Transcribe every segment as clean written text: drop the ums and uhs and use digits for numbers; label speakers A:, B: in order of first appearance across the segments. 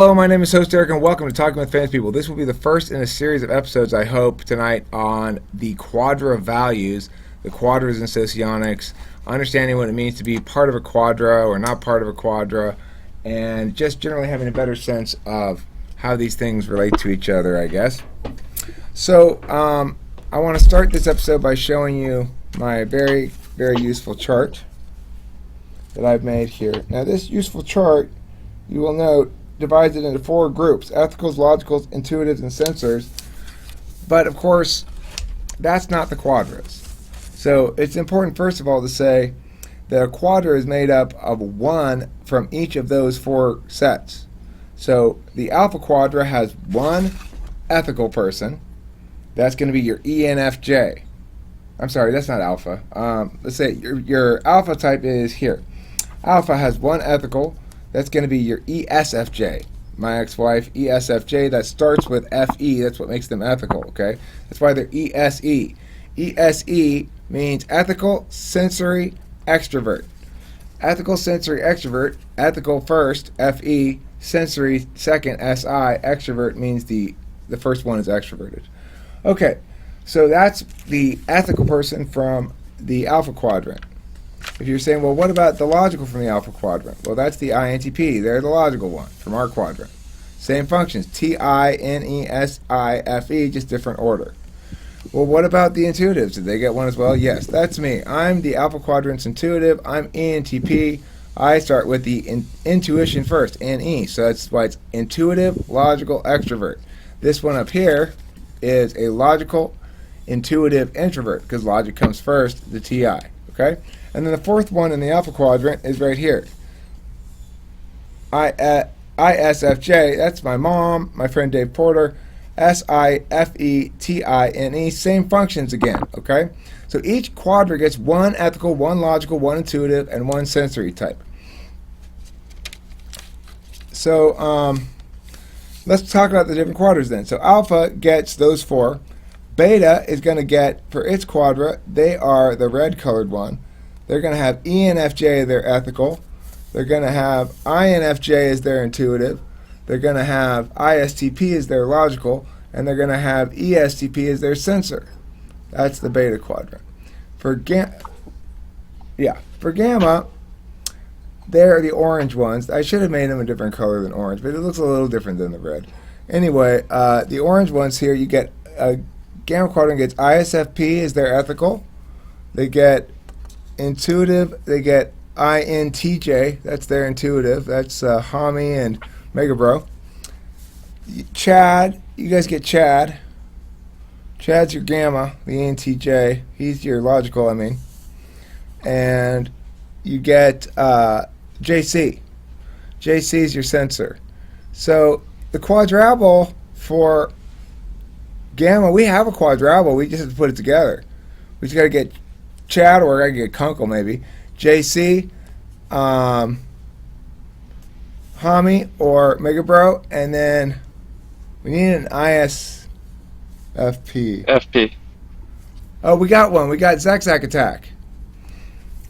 A: Hello, my name is Host Eric, and welcome to Talking with Famous People. This will be the first in a series of episodes, I hope, tonight on the Quadra values, the Quadras in Socionics, understanding what it means to be part of a Quadra or not part of a Quadra, and just generally having a better sense of how these things relate to each other, I guess. So, I want to start this episode by showing you my very, very useful chart that I've made here. Now, this useful chart, you will note, divides it into four groups: ethicals, logicals, intuitives, and sensors. But of course, that's not the quadras. So it's important, first of all, to say that a quadra is made up of one from each of those four sets. So the alpha quadra has one ethical person. That's going to be your ENFJ. I'm sorry, that's not alpha. Let's say your alpha type is here. Alpha has one ethical. That's going to be your ESFJ. My ex-wife, ESFJ, that starts with FE. That's what makes them ethical, okay? That's why they're ESE. ESE means ethical, sensory, extrovert. Ethical, sensory, extrovert. Ethical first, FE. Sensory second, SI. Extrovert means the first one is extroverted. Okay, so that's the ethical person from the alpha quadrant. If you're saying, well, what about the logical from the alpha quadrant? Well, that's the INTP. They're the logical one from our quadrant. Same functions, TINESIFE, just different order. Well, what about the intuitives? Did they get one as well? Yes, that's me. I'm the alpha quadrant's intuitive. I'm ENTP. I start with the intuition first, NE. So that's why it's intuitive, logical, extrovert. This one up here is a logical, intuitive introvert, because logic comes first, the TI. Okay? And then the fourth one in the alpha quadrant is right here. ISFJ, that's my mom, my friend Dave Porter. SIFETINE, same functions again, okay? So each quadra gets one ethical, one logical, one intuitive, and one sensory type. So let's talk about the different quadras then. So alpha gets those four. Beta is going to get, for its quadra, they are the red colored one. They're going to have ENFJ, their ethical. They're going to have INFJ as their intuitive. They're going to have ISTP as their logical. And they're going to have ESTP as their sensor. That's the beta quadrant. For gamma, they're the orange ones. I should have made them a different color than orange, but it looks a little different than the red. Anyway, the orange ones here, you get gamma quadrant gets ISFP as their ethical. They get intuitive, they get INTJ, that's their intuitive, that's Hami and Megabro. Chad, you guys get Chad. Chad's your gamma, the ENTJ, he's your logical, I mean. And you get JC. JC is your sensor. So the quadruple for gamma, we have a quadruple, we just have to put it together. We just got to get Chad, or I can get Kunkel maybe, JC, Hami, or Megabro, and then we need an ISFP.
B: FP.
A: Oh, we got one. We got Zack Attack.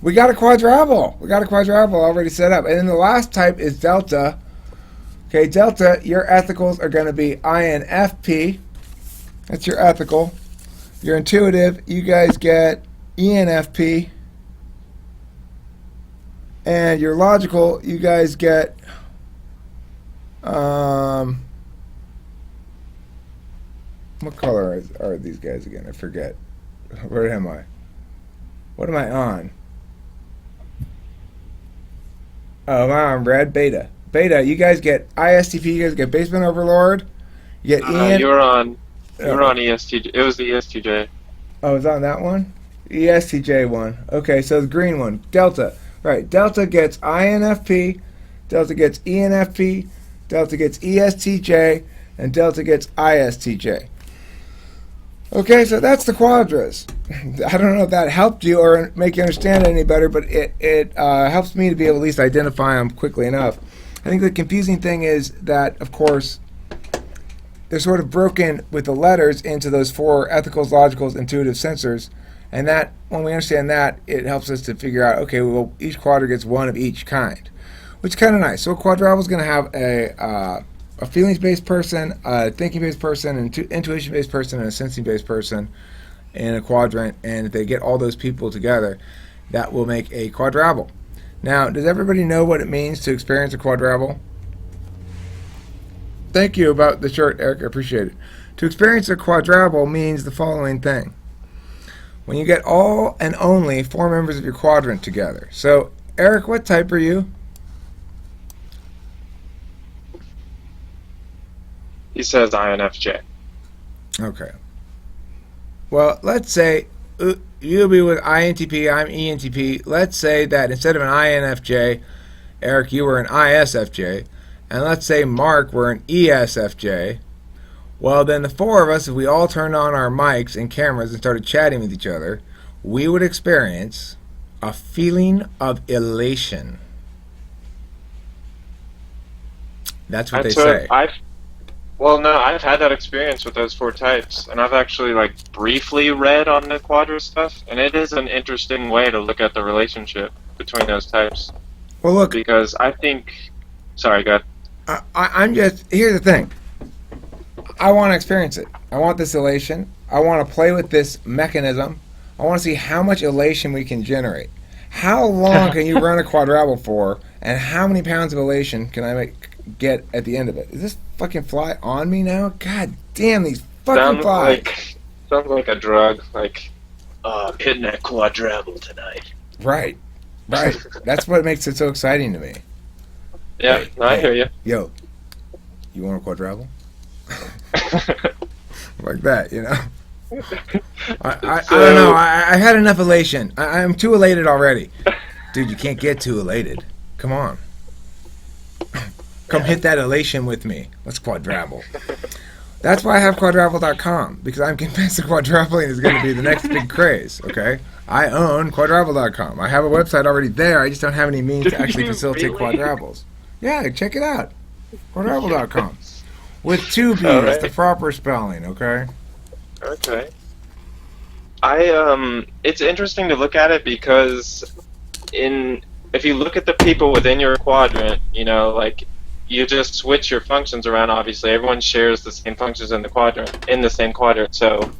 A: We got a quadruple. We got a quadruple already set up. And then the last type is Delta. Okay, Delta, your ethicals are going to be INFP. That's your ethical. Your intuitive, you guys get ENFP. And your logical, you guys get what color are these guys again? I forget. Where am I? What am I on? Oh, am I on red? Beta. Beta, you guys get ISTP, you guys get Basement Overlord. You get
B: You were on ESTJ. It was the ESTJ.
A: Oh, it's on that one? ESTJ one. Okay, so the green one. Delta. Right, Delta gets INFP, Delta gets ENFP, Delta gets ESTJ, and Delta gets ISTJ. Okay, so that's the quadras. I don't know if that helped you or make you understand it any better, but it helps me to be able to at least identify them quickly enough. I think the confusing thing is that, of course, they're sort of broken with the letters into those four ethicals, logicals, intuitive sensors. And that, when we understand that, it helps us to figure out, okay, well, each quadra gets one of each kind, which is kind of nice. So a quadruple is going to have a feelings-based person, a thinking-based person, an intuition-based person, and a sensing-based person in a quadrant. And if they get all those people together, that will make a quadruple. Now, does everybody know what it means to experience a quadruple? Thank you about the shirt, Eric. I appreciate it. To experience a quadruple means the following thing. When you get all and only 4 members of your quadrant together. So, Eric, what type are you?
B: He says INFJ.
A: Okay. Well, let's say you'll be with INTP, I'm ENTP. Let's say that instead of an INFJ, Eric, you were an ISFJ. And let's say Mark were an ESFJ. Well, then the 4 of us, if we all turned on our mics and cameras and started chatting with each other, we would experience a feeling of elation. That's what they say.
B: I've had that experience with those 4 types, and I've actually briefly read on the Quadras stuff, and it is an interesting way to look at the relationship between those types.
A: Well, look,
B: because I think, sorry, go ahead.
A: Here's the thing. I want to experience it. I want this elation. I want to play with this mechanism. I want to see how much elation we can generate. How long can you run a quadruple for, and how many pounds of elation can I get at the end of it? Is this fucking fly on me now? God damn, these fucking flies.
B: Sounds like a drug. I'm hitting that quadruple tonight.
A: Right. That's what makes it so exciting to me.
B: Yeah, I hear you.
A: Yo, you want a quadruple? Like that, you know? I don't know. I had enough elation. I'm too elated already. Dude, you can't get too elated. Come on. Come hit that elation with me. Let's quadruple. That's why I have quadruple.com, because I'm convinced that quadrupling is going to be the next big craze, okay? I own quadruple.com. I have a website already there. I just don't have any means to actually facilitate quadruples. Yeah, check it out. Quadruple.com. With 2 B's, right. The proper spelling, okay?
B: Okay. It's interesting to look at it because if you look at the people within your quadrant, you just switch your functions around, obviously. Everyone shares the same functions in the same quadrant. So,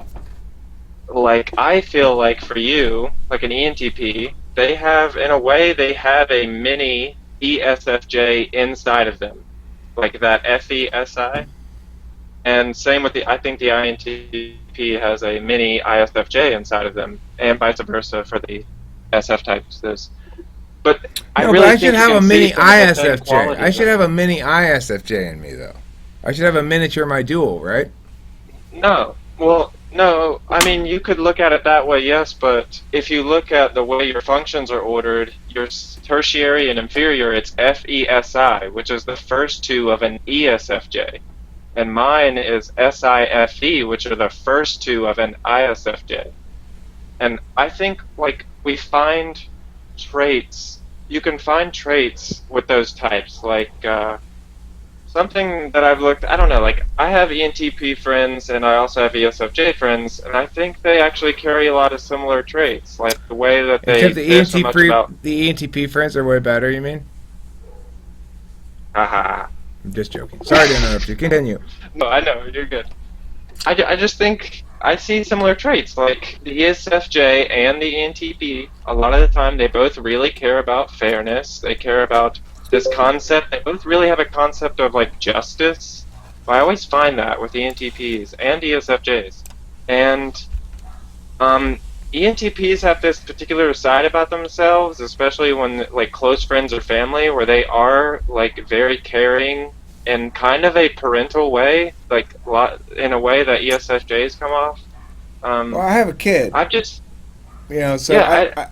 B: I feel like for you, like an ENTP, they have a mini ESFJ inside of them, like that FESI. And same with I think the INTP has a mini ISFJ inside of them, and vice versa for the SF types. But I
A: should have a mini ISFJ. I should have a mini ISFJ in me, though. I should have a miniature my dual, right?
B: No. Well, no. I mean, you could look at it that way, yes, but if you look at the way your functions are ordered, your tertiary and inferior, it's FESI, which is the first 2 of an ESFJ. And mine is SIFE, which are the first 2 of an ISFJ. And I think, we find traits. You can find traits with those types, something that I've looked. I don't know. I have ENTP friends, and I also have ESFJ friends, and I think they actually carry a lot of similar traits, like the way that they.
A: Except the ENTP friends are way better. You mean?
B: Haha.
A: I'm just joking. Sorry to interrupt you. Continue.
B: No, I know. You're good. I just think I see similar traits, like the ESFJ and the ENTP. A lot of the time, they both really care about fairness. They care about this concept. They both really have a concept of justice. I always find that with ENTPs and ESFJs. And ENTPs have this particular side about themselves, especially when close friends or family, where they are very caring in kind of a parental way, in a way that ESFJs come off.
A: Well, I have a kid.
B: I've just,
A: I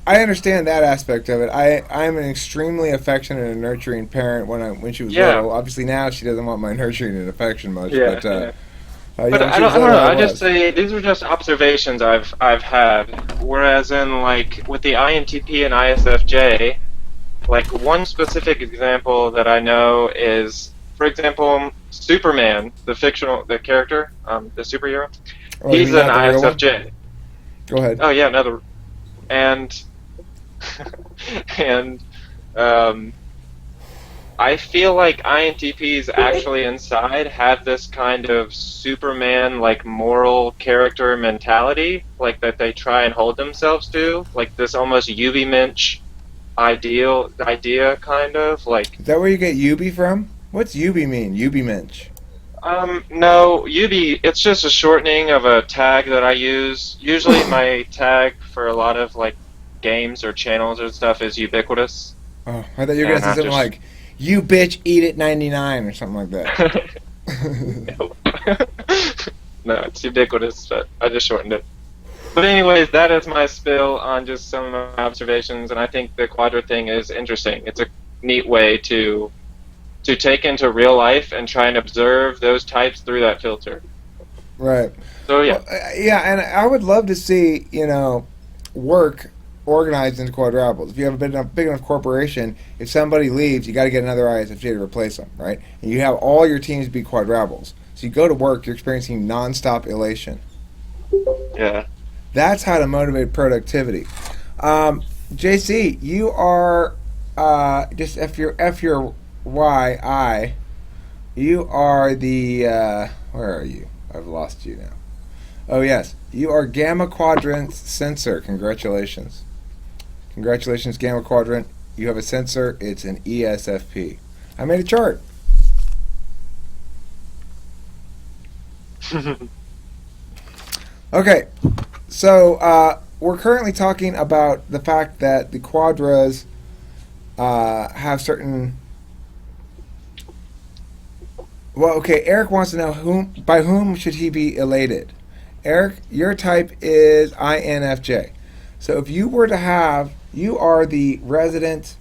A: understand that aspect of it. I'm an extremely affectionate and nurturing parent when she was little. Obviously now she doesn't want my nurturing and affection much. But
B: I don't know. I just say these are just observations I've had. Whereas in with the INTP and ISFJ, one specific example that I know is, for example, Superman, the character, the superhero. He's an ISFJ.
A: Go ahead.
B: Oh yeah, another, and I feel like INTPs actually inside have this kind of Superman like moral character mentality, like that they try and hold themselves to, like this almost Yubi idea kind of like.
A: Is that where you get Yubi from? What's Yubi mean? Yubi Mensch.
B: No, Yubi, it's just a shortening of a tag that I use. Usually my tag for a lot of like games or channels or stuff is ubiquitous.
A: Oh, I thought you were going
B: And
A: to say
B: I
A: something
B: just
A: like, you bitch, eat it 99 or something like that.
B: no. No, it's ubiquitous, but I just shortened it. But anyways, that is my spill on just some of my observations, and I think the Quadra thing is interesting. It's a neat way to take into real life and try and observe those types through that filter.
A: Right.
B: So yeah.
A: Well, yeah, and I would love to see, work organized into quadrables. If you have a big enough corporation, if somebody leaves, you got to get another ISFJ to replace them, right? And you have all your teams be quadrables. So you go to work, you're experiencing nonstop elation.
B: Yeah.
A: That's how to motivate productivity. JC, you are just F your YI. You are the where are you? I've lost you now. Oh yes, you are Gamma Quadrant sensor. Congratulations. Congratulations, Gamma Quadrant. You have a sensor. It's an ESFP. I made a chart. Okay, so we're currently talking about the fact that the Quadras have certain. Well, okay. Eric wants to know by whom should he be elated. Eric, your type is INFJ. So if you were to have, you are the resident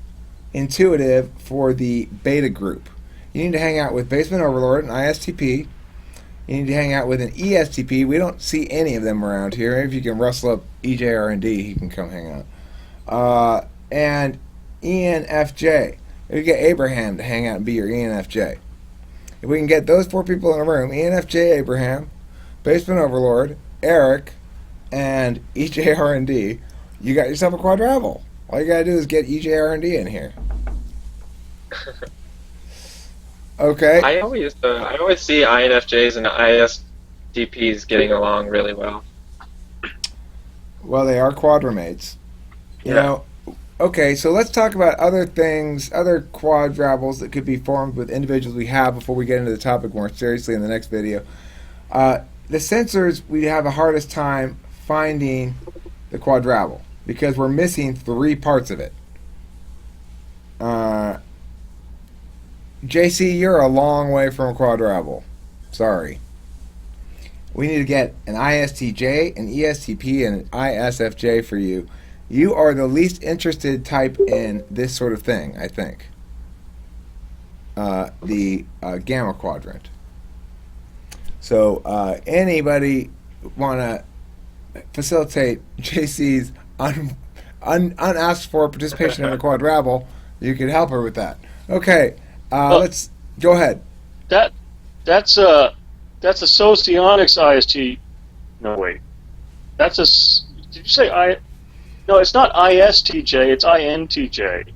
A: intuitive for the beta group. You need to hang out with Basement Overlord and ISTP. You need to hang out with an ESTP. We don't see any of them around here. Maybe if you can rustle up EJR&D, he can come hang out. And ENFJ. Maybe get Abraham to hang out and be your ENFJ. If we can get those 4 people in a room, ENFJ Abraham, Basement Overlord, Eric, and EJR&D, you got yourself a quadruple. All you gotta do is get EJR&D in here. Okay.
B: I always see INFJs and ISTPs getting along really well.
A: Well, they are quadramates. You know. Okay, so let's talk about other things, other quadrables that could be formed with individuals we have before we get into the topic more seriously in the next video. The sensors, we have the hardest time finding the quadrable because we're missing 3 parts of it. JC, you're a long way from a quadrable. Sorry. We need to get an ISTJ, an ESTP, and an ISFJ for you. You are the least interested type in this sort of thing, I think. The Gamma Quadrant. So anybody want to facilitate JC's unasked for participation in a quadrable, you could help her with that. Okay, let's go ahead.
C: That's a Socionics IST. No wait, that's a. Did you say I? No, it's not ISTJ. It's INTJ.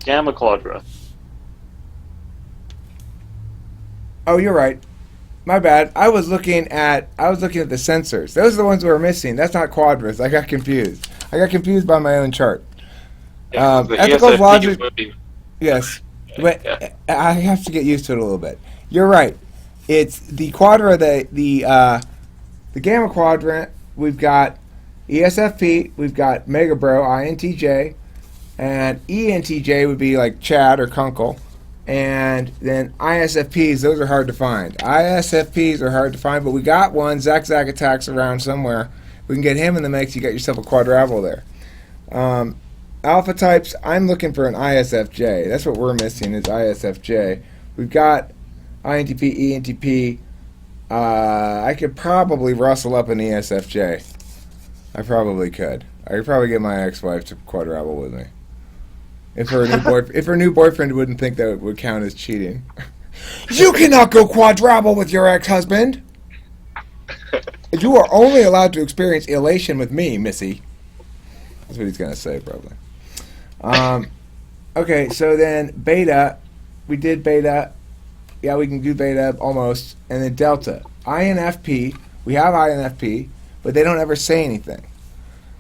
C: Gamma Quadra.
A: Oh, you're right. My bad. I was looking at the sensors. Those are the ones we were missing. That's not quadras. I got confused. By my own chart. Ethical logic. Yes, but I have to get used to it a little bit. You're right. It's the quadra, the Gamma Quadrant. We've got ESFP. We've got Mega Bro, INTJ, and ENTJ would be like Chad or Kunkel. And then ISFPs, those are hard to find. ISFPs are hard to find, but we got one. Zach Attacks around somewhere. We can get him in the mix. You got yourself a quadrable there. Alpha types, I'm looking for an ISFJ. That's what we're missing is ISFJ. We've got INTP, ENTP. I could probably rustle up an ESFJ. I probably could. I could probably get my ex-wife to quadrable with me. If her new boyfriend wouldn't think that it would count as cheating. You cannot go quadrable with your ex-husband. You are only allowed to experience elation with me, Missy. That's what he's gonna say, probably. Okay, so then beta, we did beta. Yeah, we can do beta almost. And then delta. INFP, we have INFP, but they don't ever say anything.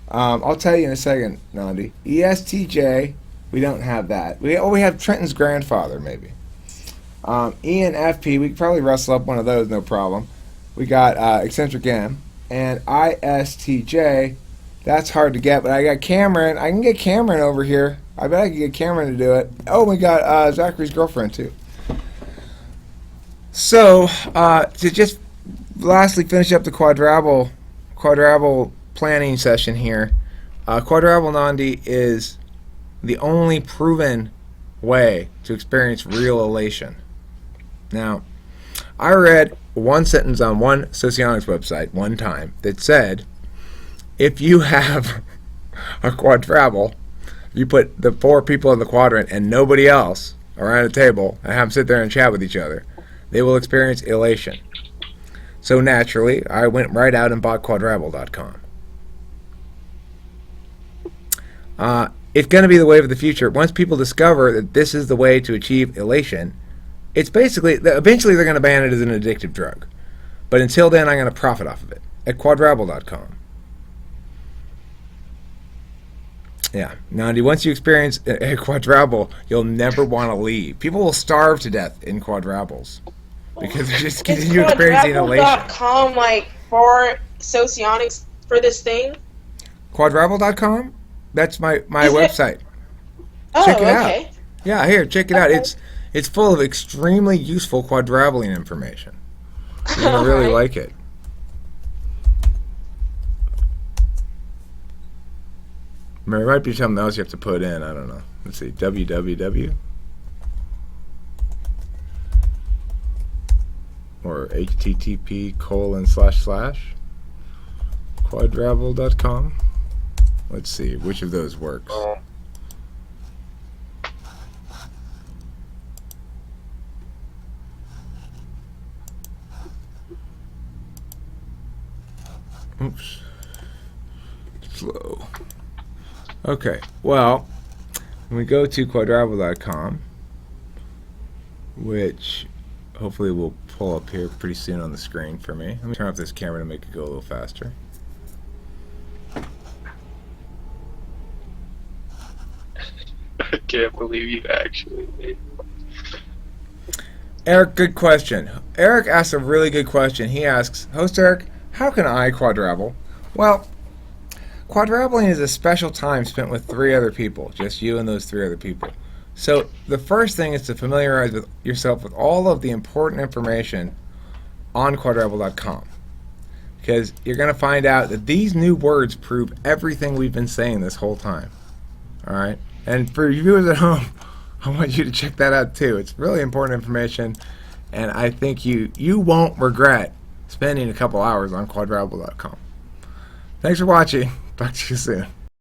A: I'll tell you in a second, Nandi. ESTJ, we don't have that. We have Trenton's grandfather, maybe. ENFP, we could probably rustle up one of those, no problem. We got eccentric M. And ISTJ, that's hard to get, but I got Cameron. I can get Cameron over here. I bet I can get Cameron to do it. Oh, we got Zachary's girlfriend, too. So, to just lastly finish up the quadruple planning session here, quadruple Nandi is the only proven way to experience real elation. Now, I read one sentence on one Socionics website one time that said, if you have a quadruple, you put the 4 people in the quadrant and nobody else around a table and have them sit there and chat with each other, they will experience elation. So naturally, I went right out and bought quadruple.com. It's going to be the wave of the future. Once people discover that this is the way to achieve elation, it's basically, eventually they're going to ban it as an addictive drug. But until then, I'm going to profit off of it at quadruple.com. Yeah. Nandi, once you experience a quadruple, you'll never want to leave. People will starve to death in quadruples because they're just continue experiencing elation.
D: Quadruple.com, like, for Socionics for this thing?
A: Quadruple.com? That's my website. Check it out. Yeah, here, check it out. It's full of extremely useful quadrupling information. You're going to really like it. There might be something else you have to put in. I don't know. Let's see. www. Or http:// Let's see. Which of those works? Oops. Slow. Okay, well, when we go to quadruple.com, which hopefully will pull up here pretty soon on the screen for me. Let me turn off this camera to make it go a little faster.
B: I can't believe you actually made it.
A: Eric, good question. Eric asks a really good question. He asks, Host Eric, how can I quadruple? Well, quadrupling is a special time spent with 3 other people, just you and those 3 other people. So the first thing is to familiarize yourself with all of the important information on quadruple.com, because you're going to find out that these new words prove everything we've been saying this whole time. All right? And for you viewers at home, I want you to check that out too. It's really important information, and I think you won't regret spending a couple hours on quadruple.com. Thanks for watching. Talk to you soon.